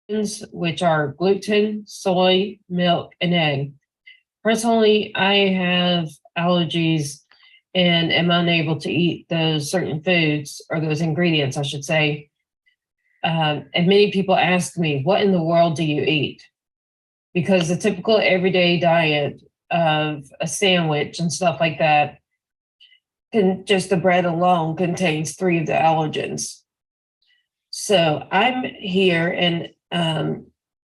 which are gluten, soy, milk, and egg. Personally, I have allergies and am unable to eat those certain foods or those ingredients, I should say. And many people ask me, what in the world do you eat? Because the typical everyday diet of a sandwich and stuff like that, just the bread alone contains 3 of the allergens. So I'm here, and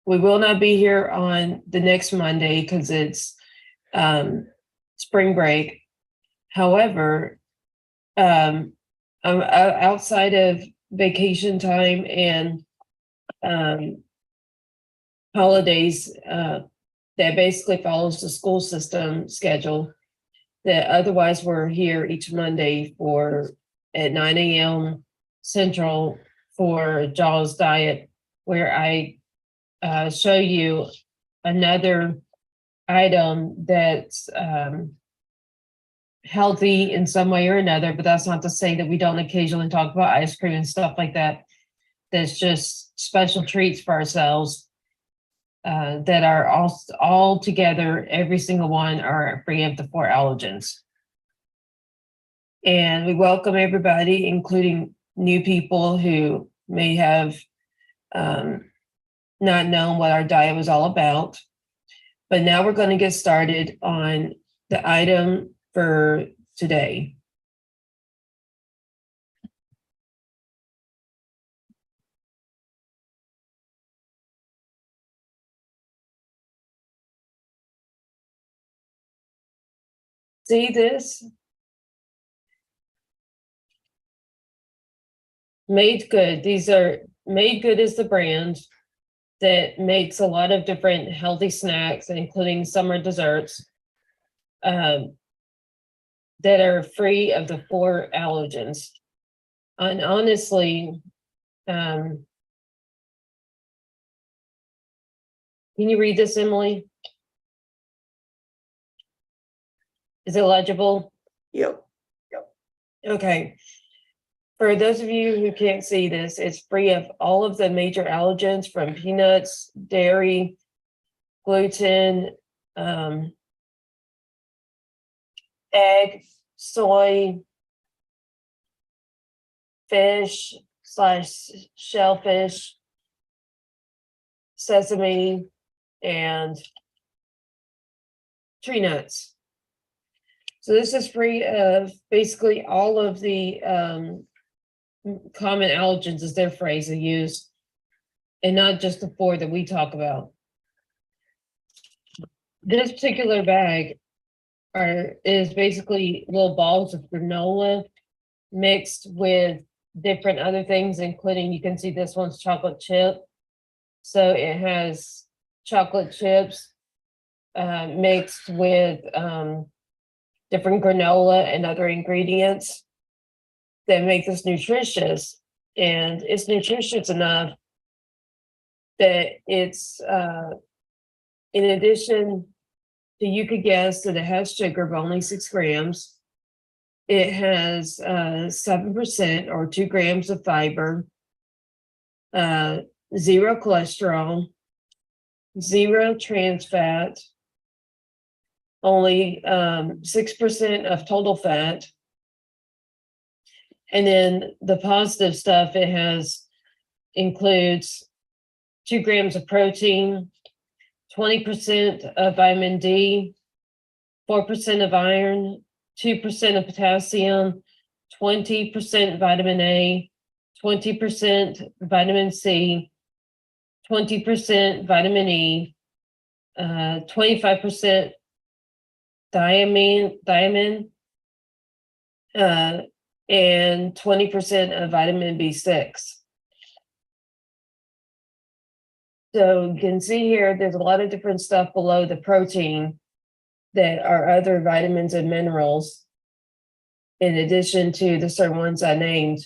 we will not be here on the next Monday because it's spring break. However, I'm outside of vacation time and holidays that basically follows the school system schedule. That otherwise we're here each Monday at 9 a.m. Central for Jaws Diet, where I show you another item that's healthy in some way or another, but that's not to say that we don't occasionally talk about ice cream and stuff like that. That's just special treats for ourselves that are all together. Every single one are free of the 4 allergens. And we welcome everybody, including new people who may have not known what our diet was all about. But now we're going to get started on the item for today. See this? Made Good. These are Made Good is the brand that makes a lot of different healthy snacks, including summer desserts that are free of the 4 allergens. And honestly, can you read this, Emily? Is it legible? Yep. Okay. For those of you who can't see this, it's free of all of the major allergens from peanuts, dairy, gluten, egg, soy, fish / shellfish, sesame, and tree nuts. So this is free of basically all of the common allergens, is their phrase they use, and not just the 4 that we talk about. This particular bag is basically little balls of granola mixed with different other things, including, you can see this one's chocolate chip. So it has chocolate chips mixed with different granola and other ingredients that make this nutritious. And it's nutritious enough that it's, in addition to, you could guess that it has sugar of only 6 grams. It has 7% or 2 grams of fiber, 0 cholesterol, 0 trans fat, only 6% of total fat. And then the positive stuff it includes 2 grams of protein, 20% of vitamin D, 4% of iron, 2% of potassium, 20% vitamin A, 20% vitamin C, 20% vitamin E, 25% thiamine, and 20% of vitamin B6. So you can see here, there's a lot of different stuff below the protein that are other vitamins and minerals, in addition to the certain ones I named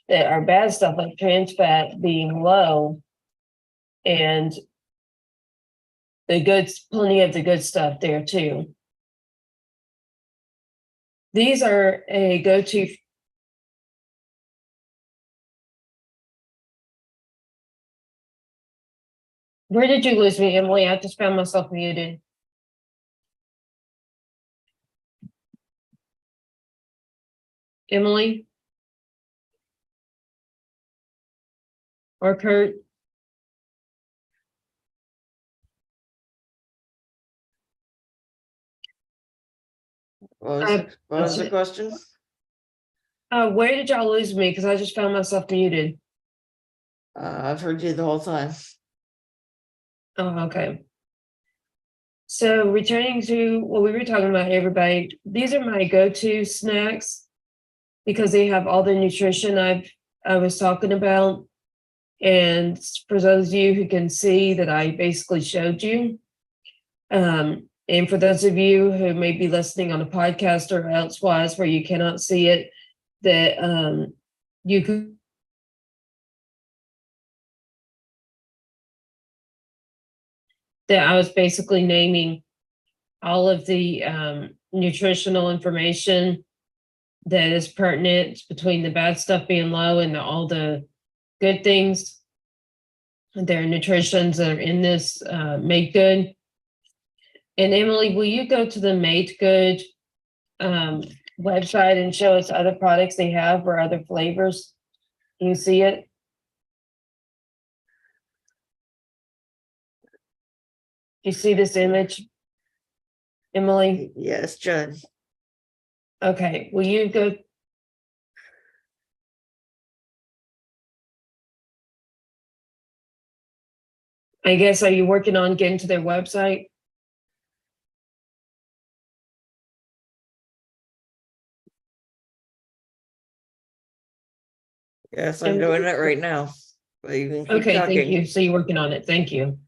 that are bad stuff, like trans fat being low, and plenty of the good stuff there too. These are a go-to. Where did you lose me, Emily? I just found myself muted. Emily? Or Kurt? What was the question? Where did y'all lose me? Because I just found myself muted. I've heard you the whole time. Oh, okay. So returning to what we were talking about, everybody, these are my go-to snacks because they have all the nutrition I was talking about. And for those of you who can see that I basically showed you, and for those of you who may be listening on a podcast or elsewise where you cannot see it, that you could that I was basically naming all of the nutritional information that is pertinent between the bad stuff being low and all the good things. There are nutritions that are in this Made Good. And Emily, will you go to the Made Good website and show us other products they have or other flavors? Can you see it? Do you see this image, Emily? Yes, John. Okay, will you go? I guess, are you working on getting to their website? Yes, I'm doing it right now. But you can keep Okay, thank talking. you. So you're working on it. Thank you.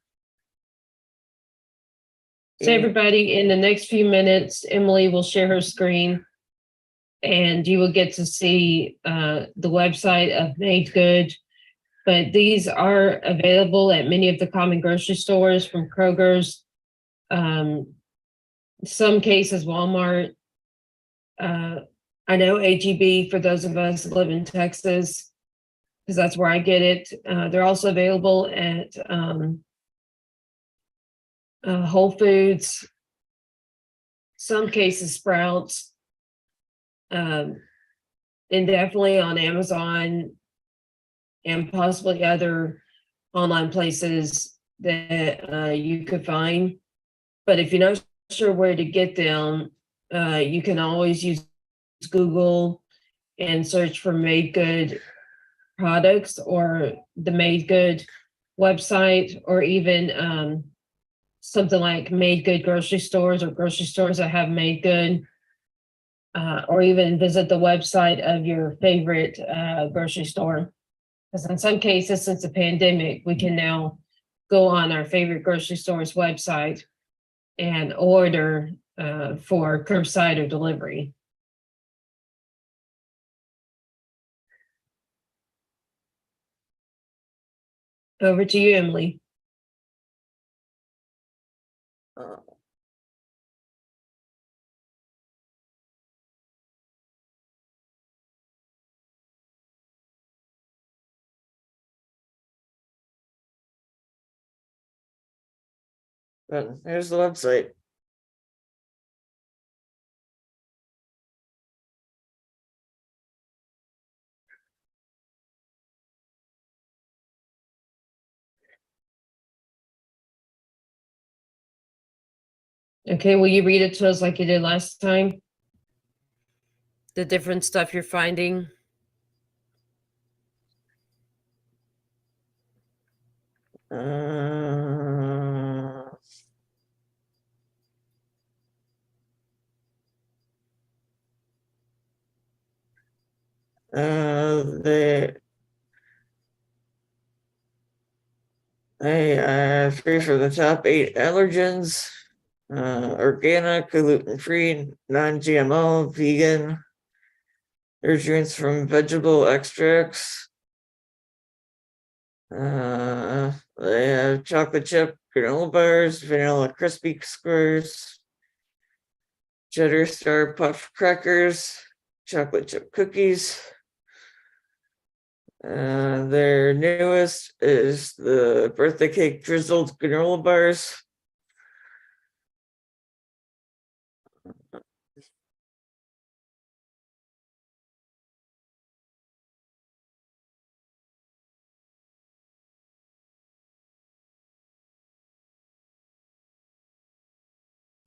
So Yeah. everybody, in the next few minutes, Emily will share her screen and you will get to see the website of Made Good. But these are available at many of the common grocery stores, from Kroger's, some cases Walmart. I know HEB for those of us who live in Texas, because that's where I get it. They're also available at Whole Foods, some cases Sprouts, and definitely on Amazon and possibly other online places that you could find. But if you're not sure where to get them, you can always use Google and search for Made Good products or the Made Good website, or even something like Made Good grocery stores or grocery stores that have Made Good, or even visit the website of your favorite grocery store. Because in some cases, since the pandemic, we can now go on our favorite grocery store's website and order for curbside or delivery. Over to you, Emily. But here's the website. Okay, will you read it to us like you did last time? The different stuff you're finding. They three for the top 8 allergens: organic, gluten-free, non-GMO, vegan, nutrients from vegetable extracts. They have chocolate chip granola bars, vanilla crispy squares, cheddar star puff crackers, chocolate chip cookies, Their newest is the birthday cake drizzled granola bars.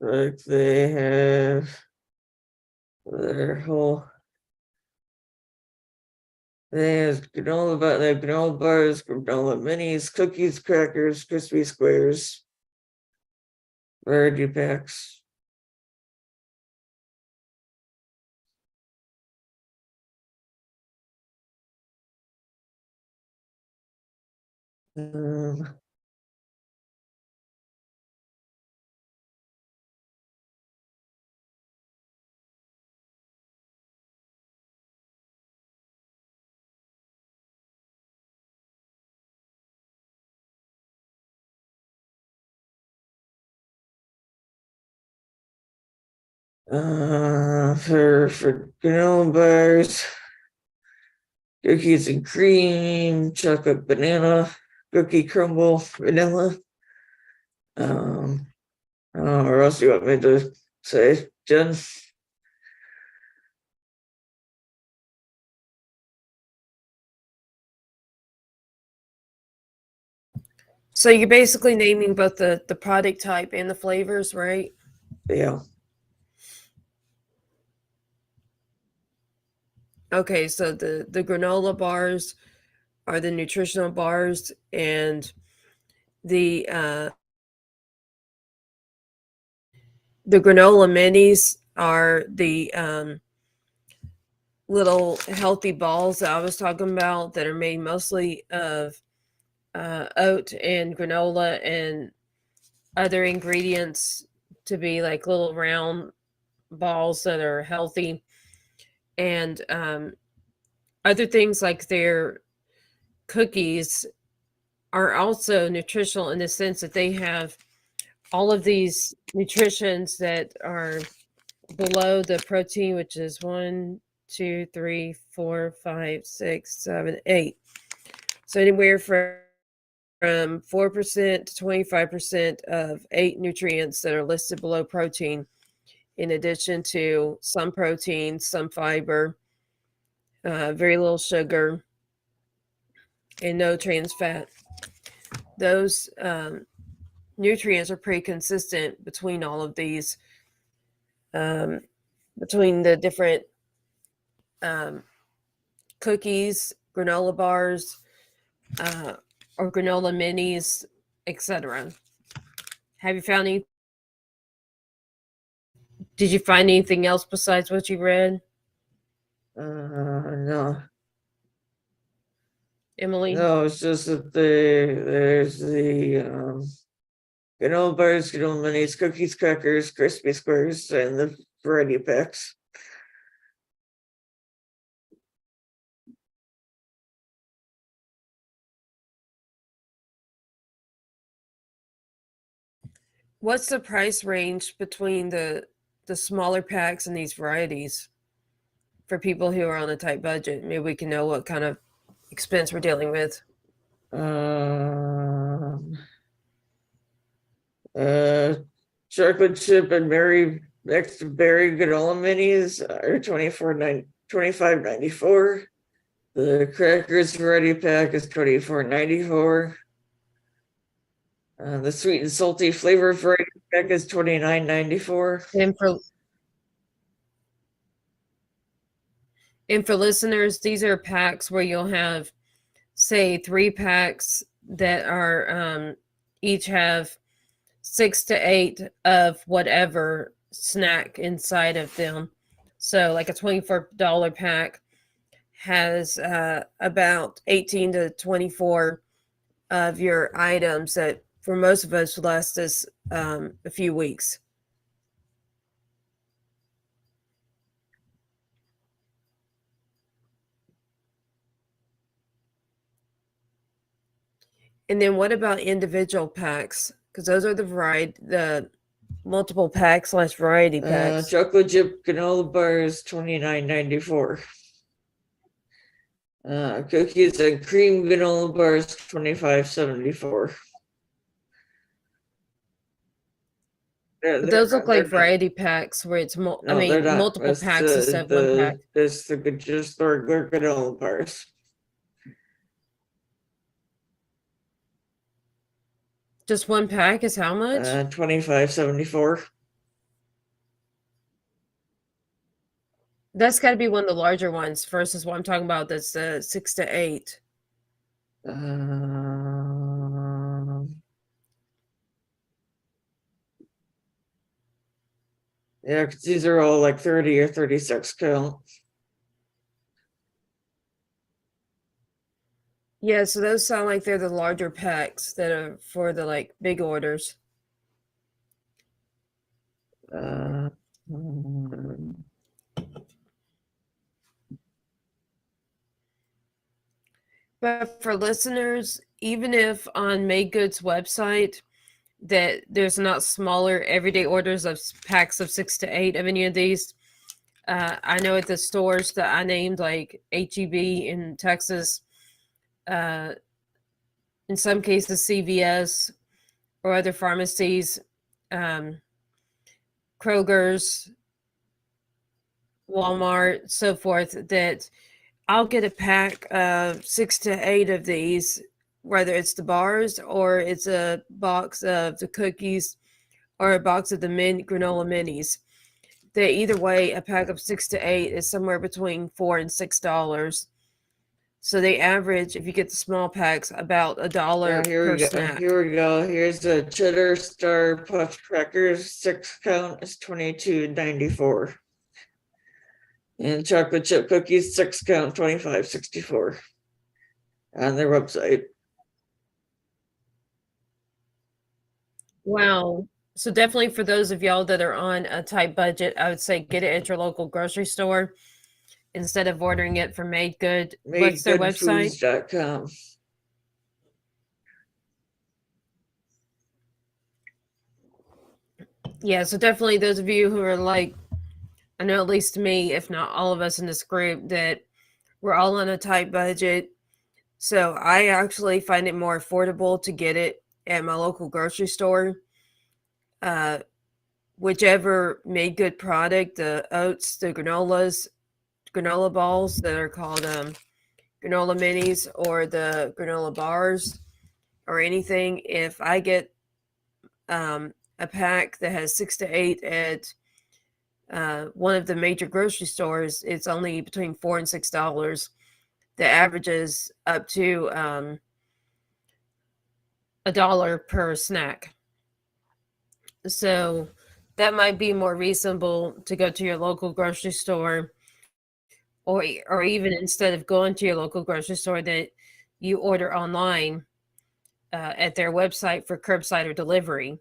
Like they have their whole. They have granola bars, granola minis, cookies, crackers, crispy squares, variety packs. Um, for granola bars, cookies and cream, chocolate banana, cookie crumble, vanilla. What else do you want me to say, Jen? So you're basically naming both the product type and the flavors, right? Yeah. Okay, so the granola bars are the nutritional bars, and the granola minis are the little healthy balls that I was talking about that are made mostly of oat and granola and other ingredients to be like little round balls that are healthy. And other things like their cookies are also nutritional in the sense that they have all of these nutritions that are below the protein, which is 1, 2, 3, 4, 5, 6, 7, 8. So anywhere from 4% to 25% of 8 nutrients that are listed below protein, in addition to some protein, some fiber, very little sugar, and no trans fat. Those nutrients are pretty consistent between all of these, between the different cookies, granola bars, or granola minis, etc. Have you found any? Did you find anything else besides what you read, No. Emily? No, it's just that there's the granola bars, granola minis, cookies, crackers, crispy squares, and the variety packs. What's the price range between the smaller packs and these varieties for people who are on a tight budget? Maybe we can know what kind of expense we're dealing with. Uh, chocolate chip and berry next berry granola minis are $25.94. The crackers variety pack is $24.94. The sweet and salty flavor variety pack is $29.94. And for listeners, these are packs where you'll have, say, 3 packs that are each have 6 to 8 of whatever snack inside of them. So, like a $24 pack has about 18 to 24 of your items that, for most of us, last us a few weeks. And then what about individual packs? Because those are the multiple packs / variety packs. Chocolate chip granola bars $29.94. Cookies and cream granola bars, $25.74. Those look like variety packs where it's No, they're not. multiple It's packs instead of one pack. just the regular granola bars. Just one pack is how much? $25.74. That's got to be one of the larger ones versus what I'm talking about. That's 6 to 8. Yeah, because these are all like 30 or 36 count. Yeah, so those sound like they're the larger packs that are for the like big orders. But for listeners, even if on Made Goods website that there's not smaller everyday orders of packs of 6 to 8 of any of these, I know at the stores that I named, like HEB in Texas, in some cases CVS or other pharmacies, Kroger's, Walmart, so forth, that I'll get a pack of 6 to 8 of these, whether it's the bars or it's a box of the cookies or a box of the granola minis. That either way, a pack of 6 to 8 is somewhere between $4 and $6. So they average, if you get the small packs, about $1 per snack. Here we go. Here's the cheddar star puff crackers. 6 count is $22.94. And chocolate chip cookies, 6 count, $25.64 on their website. Wow. So definitely for those of y'all that are on a tight budget, I would say get it at your local grocery store instead of ordering it from Made Good. What's their website? MadeGoodFoods.com. Yeah, so definitely those of you who are like, I know at least me, if not all of us in this group, that we're all on a tight budget. So I actually find it more affordable to get it at my local grocery store. Whichever Made Good product, the oats, the granola balls that are called granola minis, or the granola bars, or anything. If I get a pack that has 6 to 8 at one of the major grocery stores, it's only between $4 and $6. The average is up to $1 per snack. So that might be more reasonable to go to your local grocery store, or even instead of going to your local grocery store, that you order online at their website for curbside or delivery.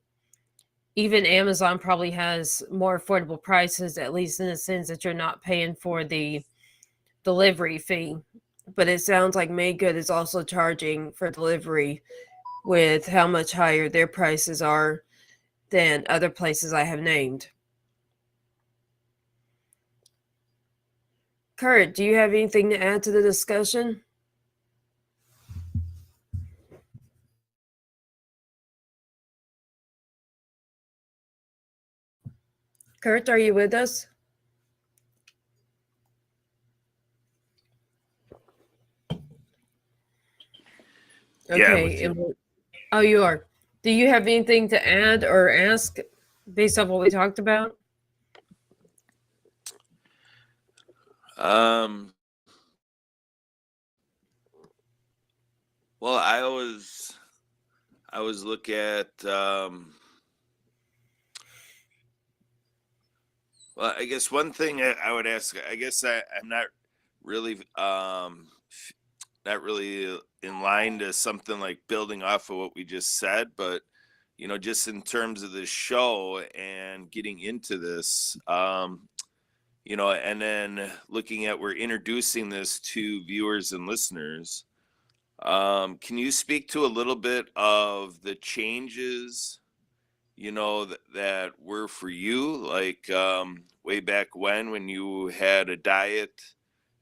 Even Amazon probably has more affordable prices, at least in the sense that you're not paying for the delivery fee. But it sounds like Made Good is also charging for delivery with how much higher their prices are than other places I have named. Kurt, do you have anything to add to the discussion? Kurt, are you with us? Okay. Yeah, Oh, you are. Do you have anything to add or ask based off what we talked about? Well, I always look at well, I guess one thing I would ask, I guess I'm not really not really in line to something like building off of what we just said, but just in terms of the show and getting into this, and then looking at, we're introducing this to viewers and listeners. Can you speak to a little bit of the changes, that were for you, like way back when you had a diet,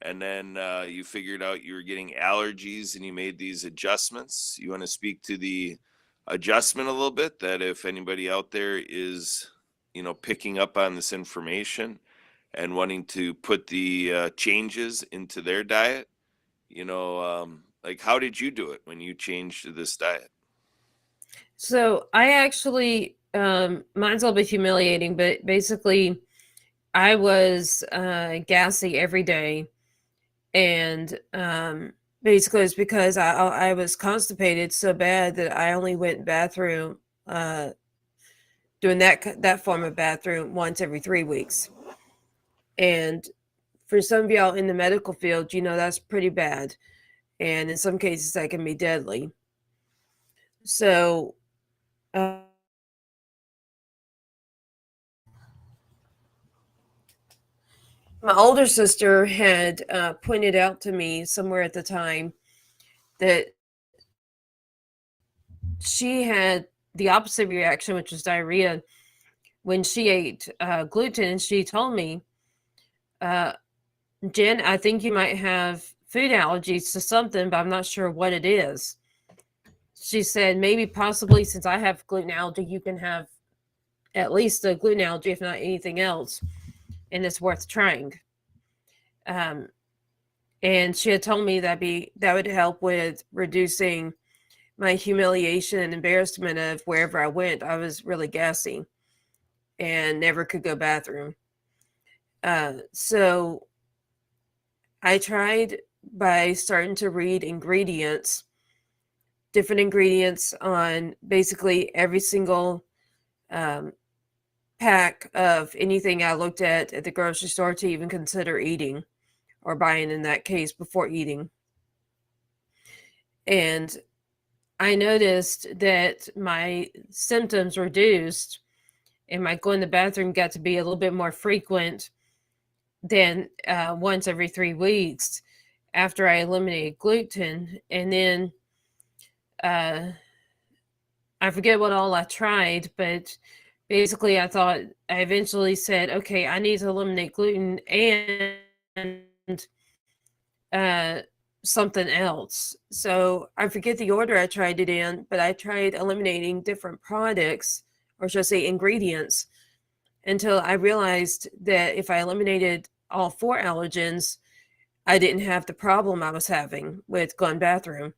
and then you figured out you were getting allergies and you made these adjustments. You want to speak to the adjustment a little bit, that if anybody out there is, picking up on this information and wanting to put the changes into their diet, like how did you do it when you changed to this diet? So I actually, mine's a little bit humiliating, but basically, I was gassy every day, and basically it's because I was constipated so bad that I only went bathroom doing that form of bathroom once every 3 weeks. And for some of y'all in the medical field, that's pretty bad, and in some cases that can be deadly. So. My older sister had pointed out to me somewhere at the time that she had the opposite reaction, which was diarrhea, when she ate gluten. And she told me, Jen, I think you might have food allergies to something, but I'm not sure what it is. She said, maybe possibly since I have gluten allergy, you can have at least a gluten allergy, if not anything else, and it's worth trying. And she had told me that would help with reducing my humiliation and embarrassment of wherever I went. I was really gassy and never could go bathroom. So I tried by starting to read different ingredients on basically every single pack of anything I looked at the grocery store to even consider eating or buying in that case before eating. And I noticed that my symptoms reduced and my going to the bathroom got to be a little bit more frequent than once every 3 weeks after I eliminated gluten. And then I forget what all I tried, but basically I eventually said, okay, I need to eliminate gluten and something else. So I forget the order I tried it in, but I tried eliminating different products, or should I say ingredients, until I realized that if I eliminated all 4 allergens, I didn't have the problem I was having with going bathroom.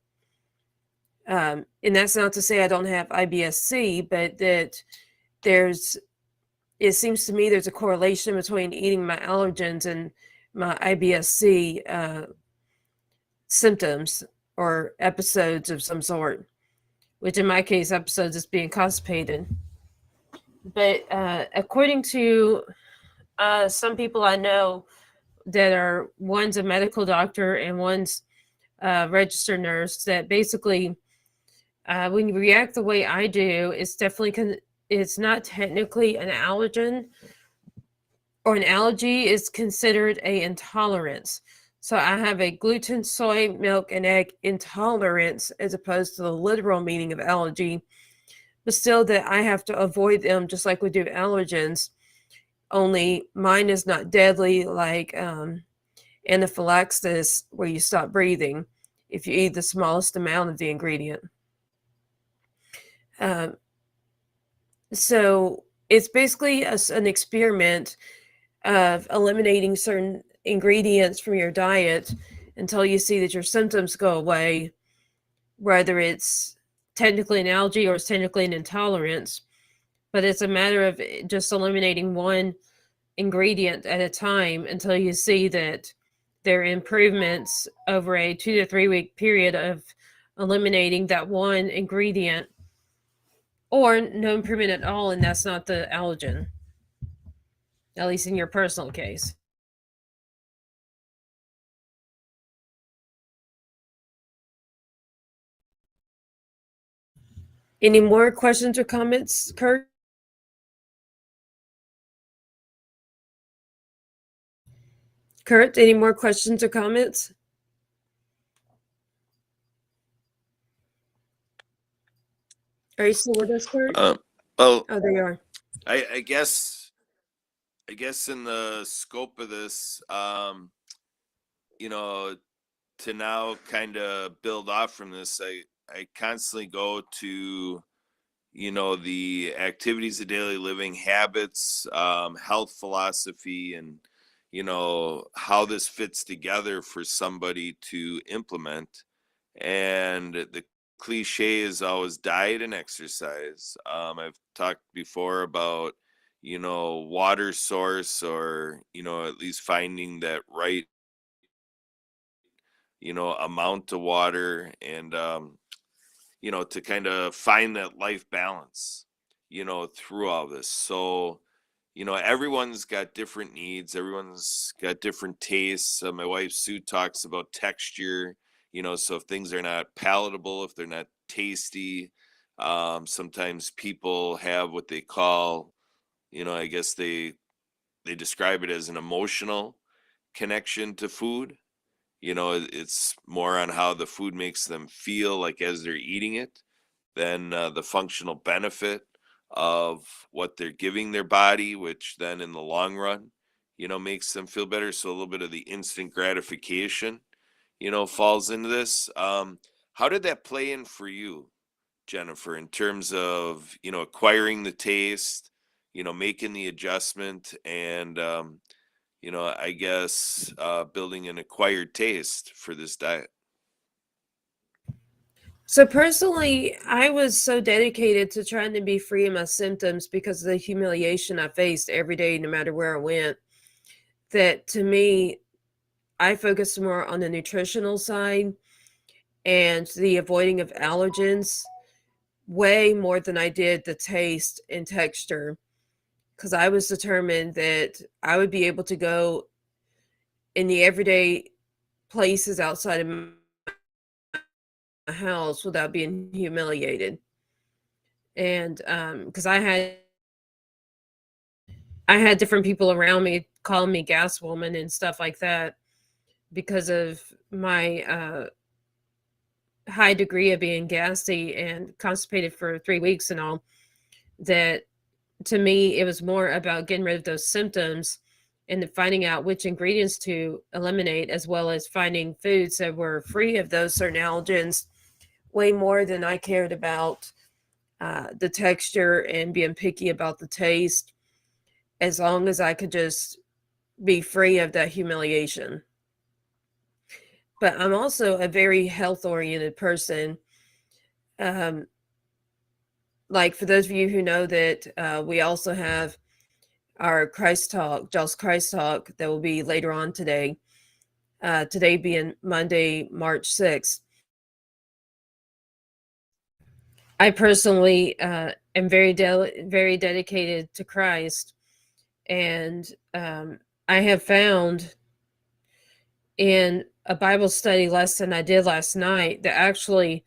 And that's not to say I don't have IBS-C, but that it seems to me there's a correlation between eating my allergens and my IBS-C symptoms or episodes of some sort, which in my case, episodes is being constipated. But according to some people I know that are, one's a medical doctor and one's a registered nurse, that basically when you react the way I do, it's definitely, it's not technically an allergen or an allergy, is considered a intolerance. So I have a gluten, soy, milk, and egg intolerance as opposed to the literal meaning of allergy, but still that I have to avoid them just like we do allergens, only mine is not deadly like anaphylaxis, where you stop breathing if you eat the smallest amount of the ingredient. So it's basically an experiment of eliminating certain ingredients from your diet until you see that your symptoms go away, whether it's technically an allergy or it's technically an intolerance. But it's a matter of just eliminating one ingredient at a time until you see that there are improvements over a 2 to 3 week period of eliminating that one ingredient, or no improvement at all, and that's not the allergen, at least in your personal case. Any more questions or comments, Kurt? Kurt, any more questions or comments? Are you still with us, Kurt? Well, Oh, there you are. I guess in the scope of this, you know, to now kind of build off from this, I constantly go to, you know, the activities of daily living, habits, health philosophy, and, you know, how this fits together for somebody to implement. And the cliche is always diet and exercise. I've talked before about, you know, water source, or, you know, at least finding that right, you know, amount of water, and, you know, to kind of find that life balance, you know, through all this. So, you know, everyone's got different needs, everyone's got different tastes. My wife Sue talks about texture, you know, so if things are not palatable, if they're not tasty, sometimes people have what they call, you know, I guess they describe it as an emotional connection to food. You know, it's more on how the food makes them feel like as they're eating it than the functional benefit of what they're giving their body, which then in the long run, you know, makes them feel better. So a little bit of the instant gratification, you know, falls into this. How did that play in for you, Jennifer, in terms of, you know, acquiring the taste, you know, making the adjustment, and, you know, I guess building an acquired taste for this diet? So personally, I was so dedicated to trying to be free of my symptoms because of the humiliation I faced every day, no matter where I went, that to me, I focused more on the nutritional side and the avoiding of allergens way more than I did the taste and texture. Because I was determined that I would be able to go in the everyday places outside of my house without being humiliated. And because I had different people around me calling me gas woman and stuff like that because of my high degree of being gassy and constipated for 3 weeks and all. That to me, it was more about getting rid of those symptoms and finding out which ingredients to eliminate, as well as finding foods that were free of those certain allergens, way more than I cared about the texture and being picky about the taste, as long as I could just be free of that humiliation. But I'm also a very health oriented person. Um, like for those of you who know that we also have our Christ Talk, Joel's Christ Talk, that will be later on today. Today being Monday, March 6th. I personally am very dedicated to Christ, and I have found in a Bible study lesson I did last night that actually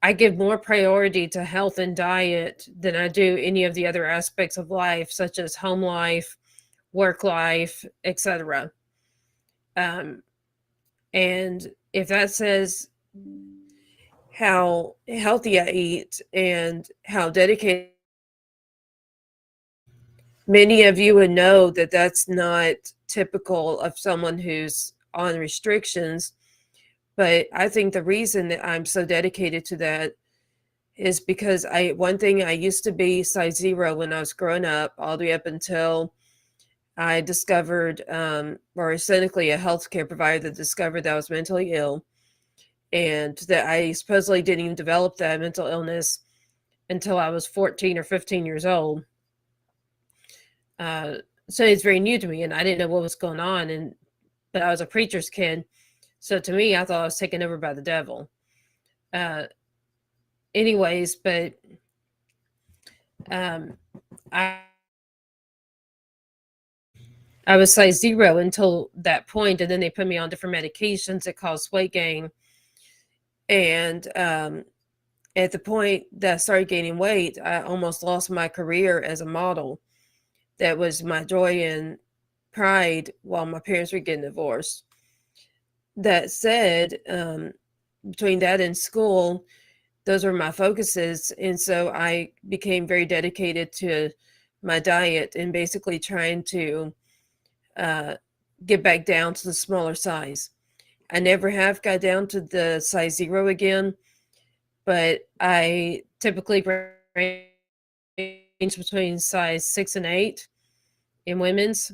I give more priority to health and diet than I do any of the other aspects of life, such as home life, work life, etc. And if that says how healthy I eat and how dedicated, many of you would know that that's not typical of someone who's on restrictions. But I think the reason that I'm so dedicated to that is because one thing, I used to be size 0 when I was growing up, all the way up until I discovered, or essentially a healthcare provider that discovered that I was mentally ill, and that I supposedly didn't even develop that mental illness until I was 14 or 15 years old. So it's very new to me, and I didn't know what was going on. But I was a preacher's kid, so to me, I thought I was taken over by the devil. Anyways, but I was size 0 until that point, and then they put me on different medications that caused weight gain. And at the point that I started gaining weight, I almost lost my career as a model. That was my joy and pride while my parents were getting divorced. That said, between that and school, those were my focuses. And so I became very dedicated to my diet and basically trying to get back down to the smaller size. I never have got down to the size 0 again, but I typically range between size 6 and 8 in women's,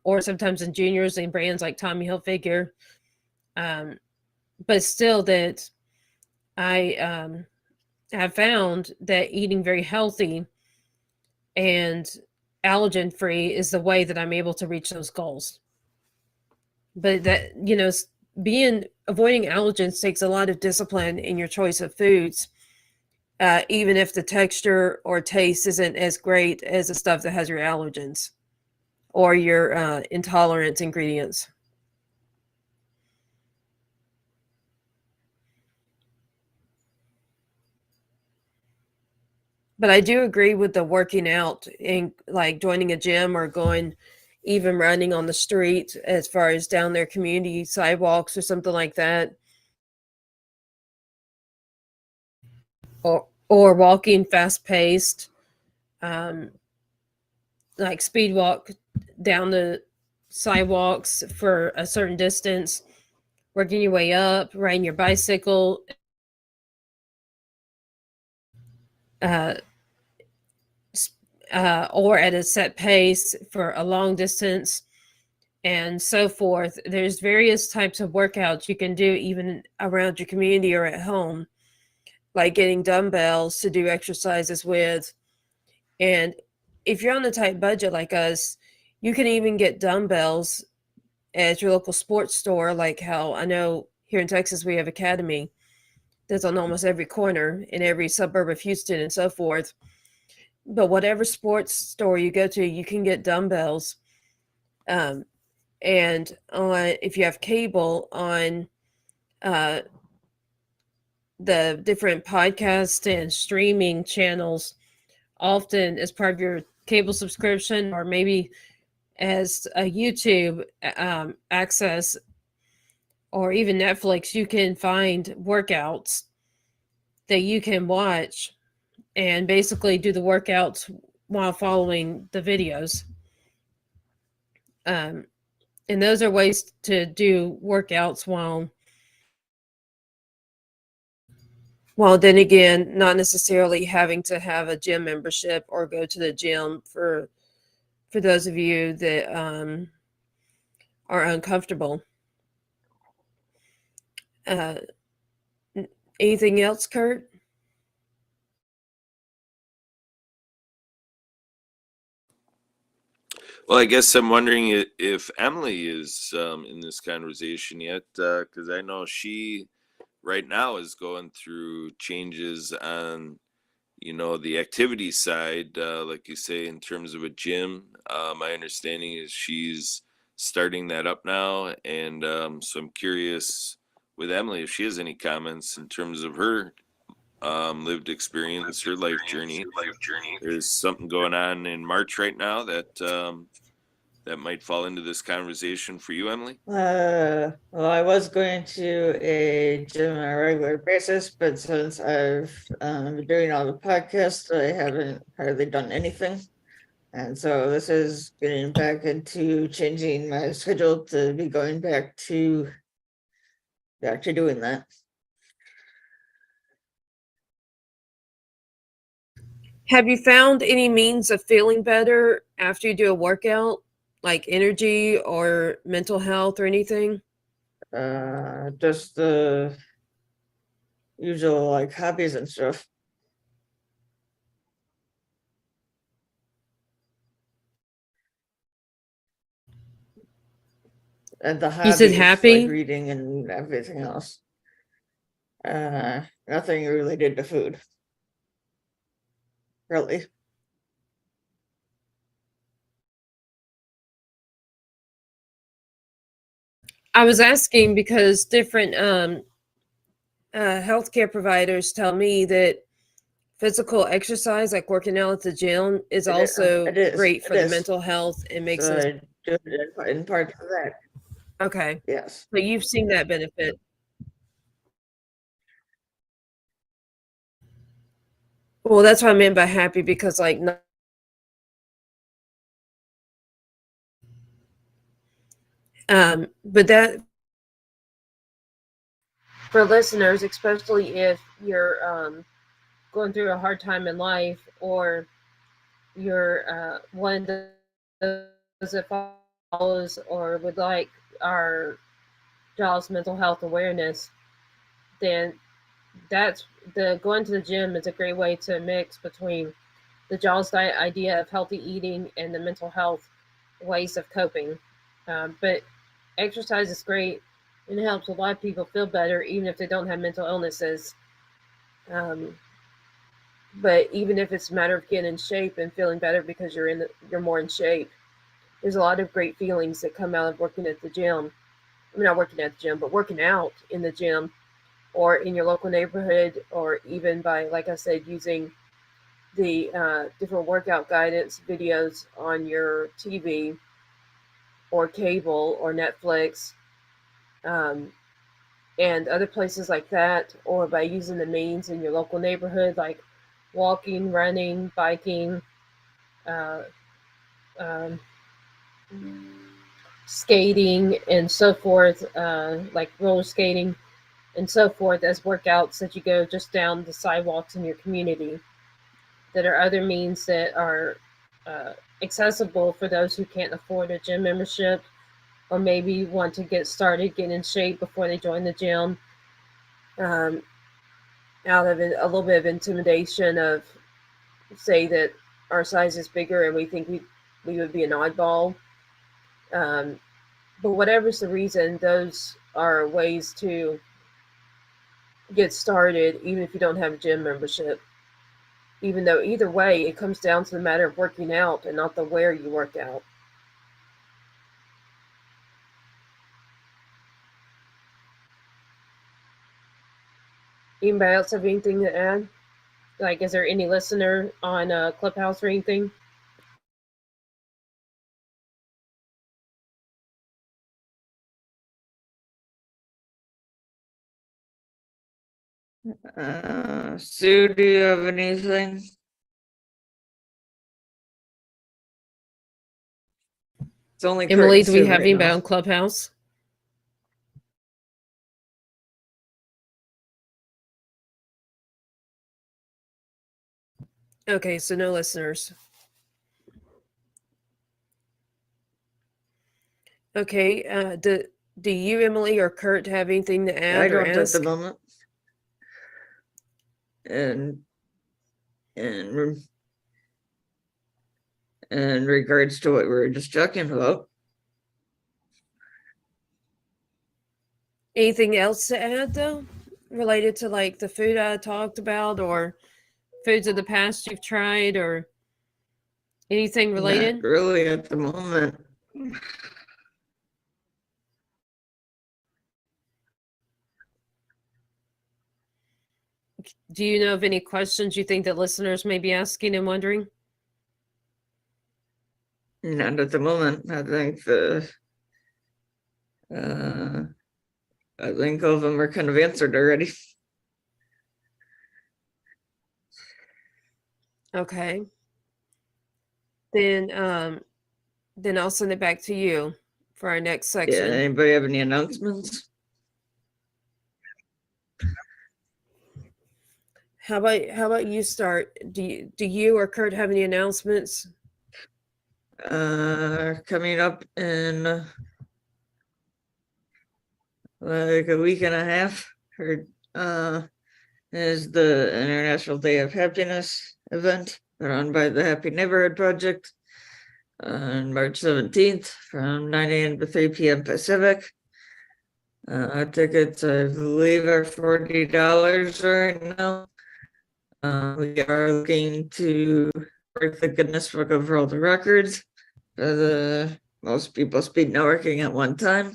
or sometimes in juniors in brands like Tommy Hilfiger. But still, that I have found that eating very healthy and allergen free is the way that I'm able to reach those goals. But that, avoiding allergens takes a lot of discipline in your choice of foods, even if the texture or taste isn't as great as the stuff that has your allergens or your intolerant ingredients. But I do agree with the working out and like joining a gym or going even running on the street as far as down their community sidewalks or something like that. Or walking fast paced, like speed walk down the sidewalks for a certain distance, working your way up, riding your bicycle, or at a set pace for a long distance, and so forth. There's various types of workouts you can do even around your community or at home, like getting dumbbells to do exercises with. And if you're on a tight budget like us, you can even get dumbbells at your local sports store, like how I know here in Texas we have Academy that's on almost every corner in every suburb of Houston and so forth. But whatever sports store you go to, you can get dumbbells. And if you have cable on the different podcast and streaming channels, often as part of your cable subscription, or maybe as a YouTube access, or even Netflix, you can find workouts that you can watch and basically do the workouts while following the videos. And those are ways to do workouts while then again, not necessarily having to have a gym membership or go to the gym for those of you that are uncomfortable. Anything else, Kurt? Well, I guess I'm wondering if Emily is in this conversation yet, because I know she right now is going through changes on, the activity side, like you say, in terms of a gym. My understanding is she's starting that up now, and so I'm curious with Emily if she has any comments in terms of her lived experience, her life journey. There's something going on in March right now that might fall into this conversation for you, Emily. Well, I was going to a gym on a regular basis, but since I've been doing all the podcasts, I haven't hardly done anything. And so this is getting back into changing my schedule to be going back to doing that. Have you found any means of feeling better after you do a workout, like energy or mental health or anything? Just the usual like hobbies and stuff. And the You said hobbies, happy? like reading and everything else. Nothing related to food. Really. I was asking because different healthcare providers tell me that physical exercise, like working out at the gym, is also great for the mental health and makes us. I do it in part for that. Okay. Yes. So you've seen that benefit. Well, that's what I meant by happy, because like but that for listeners, especially if you're going through a hard time in life, or you're one of those that follows or would like our JAWS mental health awareness, then that's the going to the gym is a great way to mix between the JAWS diet idea of healthy eating and the mental health ways of coping. But exercise is great and it helps a lot of people feel better, even if they don't have mental illnesses. But even if it's a matter of getting in shape and feeling better because you're more in shape, there's a lot of great feelings that come out of working at the gym. I mean, not working at the gym, but working out in the gym or in your local neighborhood, or even by, like I said, using the different workout guidance videos on your TV or cable or Netflix, and other places like that, or by using the means in your local neighborhood, like walking, running, biking, skating, and so forth, like roller skating and so forth, as workouts that you go just down the sidewalks in your community. That are other means that are accessible for those who can't afford a gym membership, or maybe want to get started, get in shape before they join the gym, out of a little bit of intimidation of, say that our size is bigger and we think we would be an oddball. But whatever's the reason, those are ways to get started, even if you don't have a gym membership. Even though either way, it comes down to the matter of working out and not the where you work out. Anybody else have anything to add? Like, is there any listener on Clubhouse or anything? Sue, do you have anything? It's only Kurt Emily, and do we Sue have right anybody now. on Clubhouse? Okay, so no listeners. Okay, do you, Emily, or Kurt have anything to add I or don't at the ask? moment. And in regards to what we were just talking about, Anything else to add, though, related to like the food I talked about, or foods of the past you've tried, or anything related? not really at the moment. Do you know of any questions you think that listeners may be asking and wondering? Not at the moment. I think I think all of them are kind of answered already. Okay. Then I'll send it back to you for our next Yeah, section. anybody have any announcements? How about you start? Do you or Kurt have any announcements? Coming up in like a week and a half, is the International Day of Happiness event run by the Happy Neighborhood Project on March 17th from 9 a.m. to 3 p.m. Pacific. Tickets, I believe, are $40 right now. We are looking to break the Guinness Book of World Records for the most people speed networking at one time.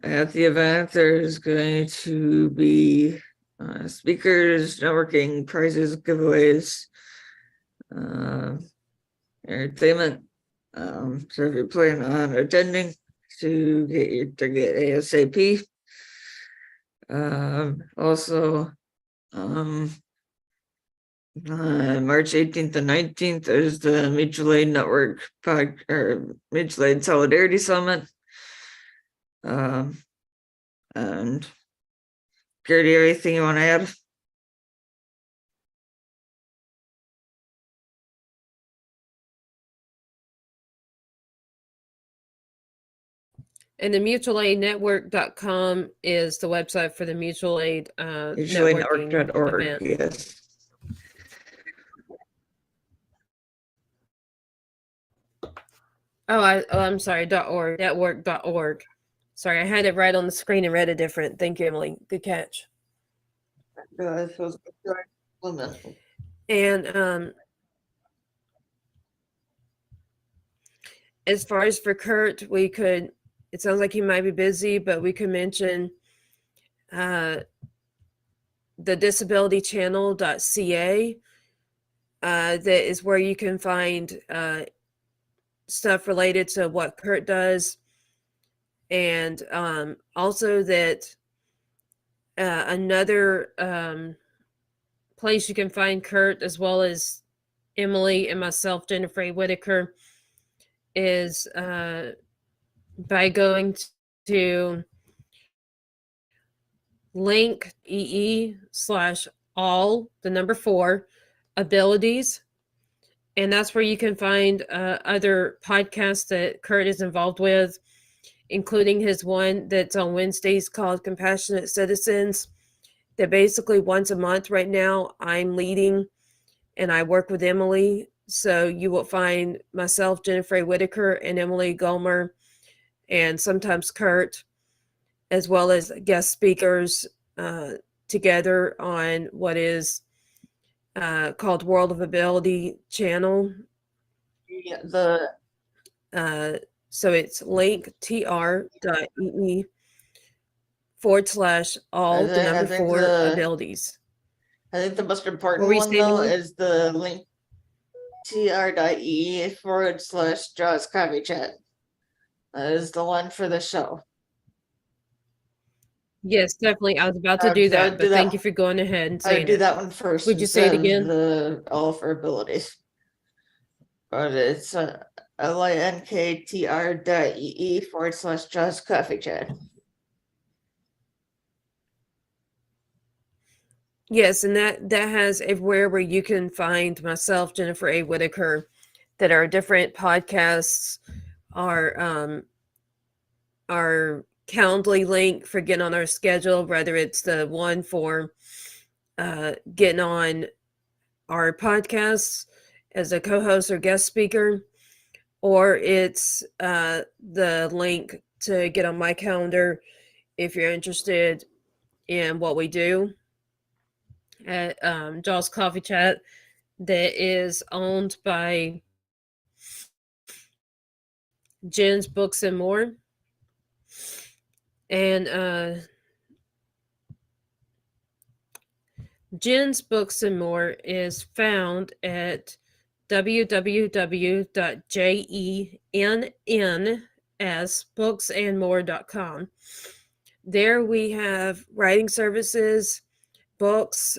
At the event, there's going to be speakers, networking, prizes, giveaways, entertainment. So if you plan on attending, to get your ticket ASAP. Also, March 18th and 19th is the Mutual Aid Network Mutual Aid Solidarity Summit. And Gertie, anything you want to add? And the mutualaidnetwork.com is the website for the mutual aid networking Usually.org, event. yes. I'm sorry, .org, network.org. Sorry, I had it right on the screen and read it different. Thank you, Emily. Good catch. And as far as for Kurt, we could, it sounds like he might be busy, but we could mention the disabilitychannel.ca. That is where you can find stuff related to what Kurt does. And also that another place you can find Kurt as well as Emily and myself, Jennifer A. Whitaker, is by going to link.ee/all, the number 4, abilities. And that's where you can find other podcasts that Kurt is involved with, including his one that's on Wednesdays called Compassionate Citizens, that basically once a month right now I'm leading, and I work with Emily. So you will find myself, Jennifer A. Whitaker, and Emily Gomer, and sometimes Kurt, as well as guest speakers together on what is called World of Ability channel. Yeah, So it's linktr.ee/all, the number 4, abilities. I think the most important What were you one saying, though Emily? is the link tr.ee/JAWS Coffee Chat. That is the one for the show. Yes, definitely. I was about to do that, but thank you for going ahead and I saying would do it. that one first. Would you say it instead of again? The all for abilities. But it's linktr.ee/JAWS Coffee Chat. Yes, and that has everywhere where you can find myself, Jennifer A. Whitaker, that are different podcasts, our Calendly link for getting on our schedule, whether it's the one for getting on our podcasts as a co-host or guest speaker, or it's the link to get on my calendar if you're interested in what we do at JAWS Coffee Chat, that is owned by Jen's Books and More. And Jen's Books and More is found at www.jennnsbooksandmore.com. There we have writing services, books,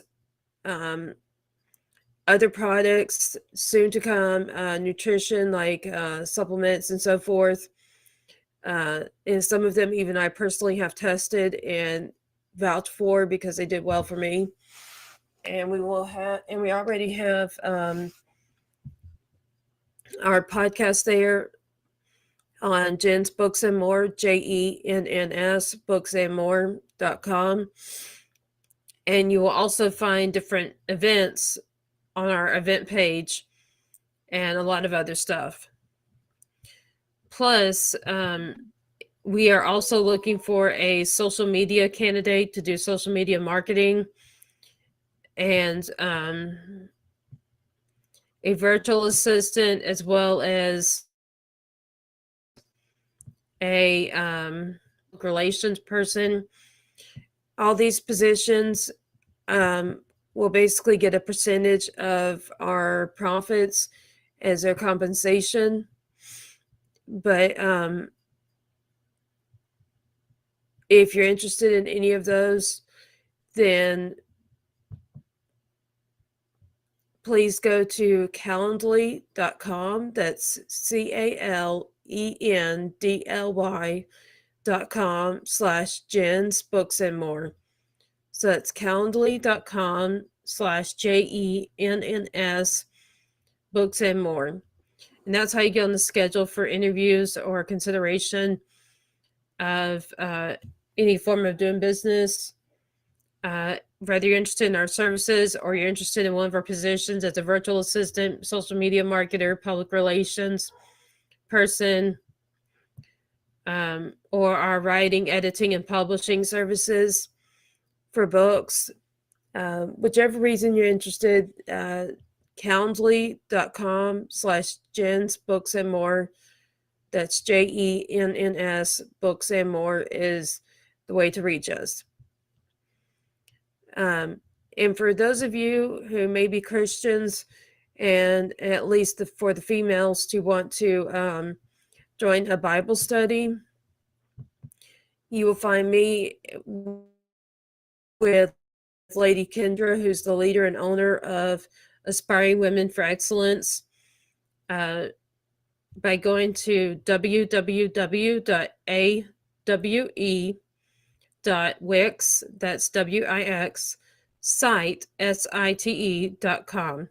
other products soon to come, nutrition like supplements and so forth. And some of them even I personally have tested and vouched for because they did well for me. And we already have our podcast there on Jen's Books and More, JENNS booksandmore.com. And you will also find different events on our event page and a lot of other stuff. Plus, we are also looking for a social media candidate to do social media marketing, and a virtual assistant, as well as a relations person. All these positions will basically get a percentage of our profits as their compensation. But if you're interested in any of those, then please go to calendly.com. That's CALENDLY.com. calendly.com/Jens Books and More. So that's calendly.com/JENNS Books and More. And that's how you get on the schedule for interviews or consideration of any form of doing business. Whether you're interested in our services or you're interested in one of our positions as a virtual assistant, social media marketer, public relations person, or our writing, editing, and publishing services for books. Whichever reason you're interested, calendly.com/Jens Books and More. That's JENNS Books and More is the way to reach us. And for those of you who may be Christians, and at least for the females to want to join a Bible study, you will find me with Lady Kendra, who's the leader and owner of Aspiring Women for Excellence, by going to www.awe.wix, that's WIX, site, SITE.com.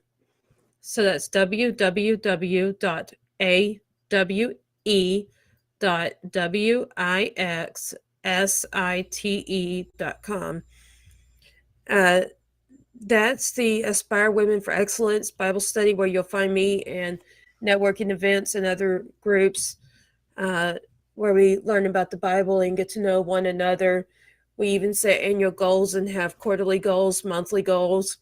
So that's www.awe.wixsite.com. That's the Aspire Women for Excellence Bible study, where you'll find me and networking events and other groups where we learn about the Bible and get to know one another. We even set annual goals and have quarterly goals, monthly goals,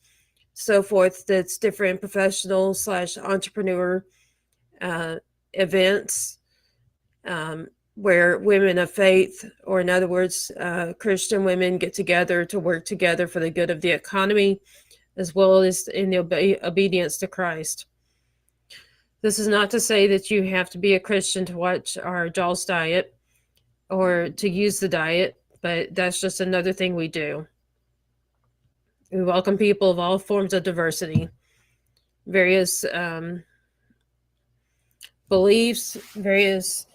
so forth. That's different professional / entrepreneur events where women of faith, or in other words, Christian women, get together to work together for the good of the economy, as well as in the obedience to Christ. This is not to say that you have to be a Christian to watch our Jaws diet or to use the diet, but that's just another thing we do. We welcome people of all forms of diversity, various beliefs, various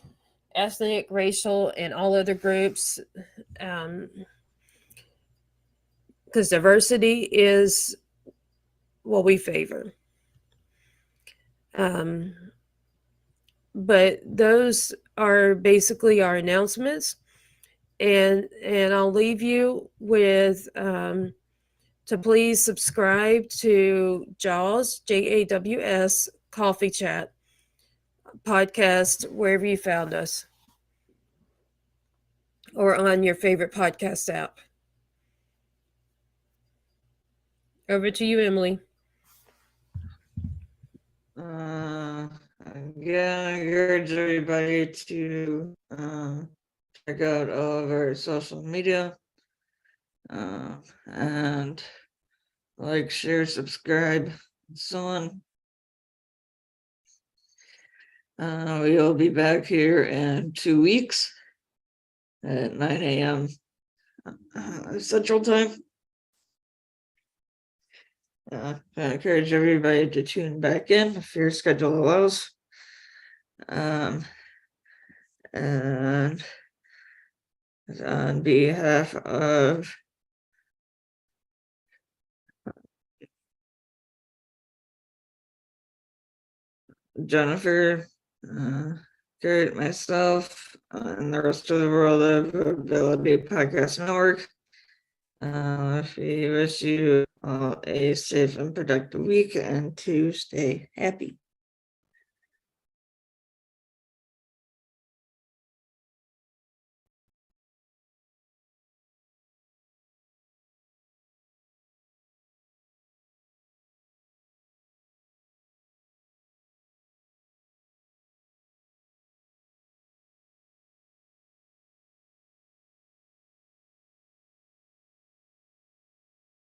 ethnic, racial, and all other groups, because diversity is what we favor. But those are basically our announcements, and I'll leave you with to please subscribe to JAWS, JAWS Coffee Chat podcast, wherever you found us, or on your favorite podcast app. Over to you, Emily. Yeah, I encourage everybody to check out all of our social media, and like, share, subscribe, and so on. We'll be back here in 2 weeks at 9 a.m. Central Time. I encourage everybody to tune back in if your schedule allows. And on behalf of Jennifer, Garrett, myself, and the rest of the World of Ability Podcast Network, we wish you all a safe and productive week, and to stay happy.